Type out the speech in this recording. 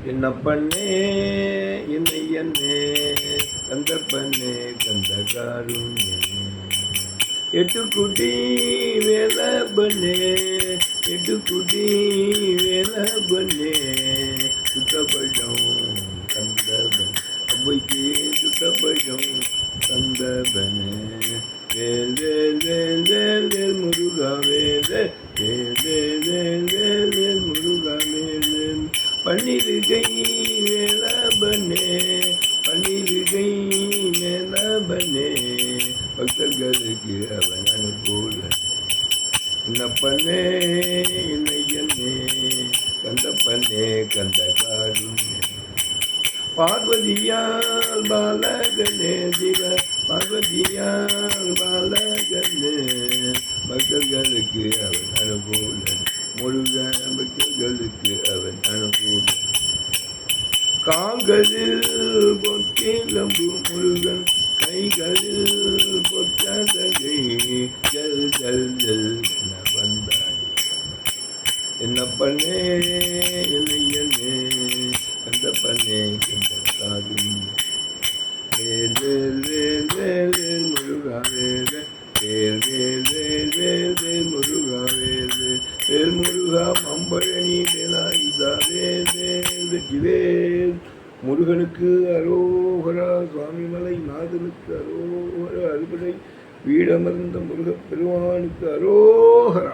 என்ன பண்ணே என்னை என்னே கந்த பண்ணே கந்த காருண்யமே எட்டுக்குட்டி வேலை பண்ணே எட்டுக்குட்டி வேலை பண்ணே சுத்தப்படும் கந்தபன் அவ்வைக்கு சுத்தப்படும் கந்தபனே வேல் வேல் வேல் வேல் வேல் முருகா வேல் வேல் வேல் வேல் வேல் வேல் முருகா வேல் வேல் பன்னிருகை வேலபனே பன்னிருகை வேலபனே பக்தர்களுக்கு அவன் அனுகூலனே என்ன பண்ணே என்னை என்னே கந்த பண்ணே கந்த காருண்யே பார்வதியால் பாலகனே சிவ பார்வதியால் பாலகனே பக்தர்களுக்கு அவன் அனுகூலன் முருக பக்தர்களுக்கு அவன் அனுகூலன் கால்களில் பொற்கிளம்பு முருகன் கைகளில் பொற்றதகை ஜல் ஜல் ஜல் என வந்தாய் என்ன பண்ணே என்னை என்னே கந்த பண்ணே கந்த காருண்யே வேல் வேல் வேல் வேல் வேல் முருகா வேல் வேல் வேல் வேல் வேல் வேல் முருகா வேல் வேல் வேல் முருகா மம்பழனி வேலாயுதா வேல் வேல் வெற்றிவேல் முருகனுக்கு அரோகரா சுவாமிமலை நாதனுக்கு அரோகரா அறுபடை வீடமர்ந்த முருகப் பெருமானுக்கு அரோகரா.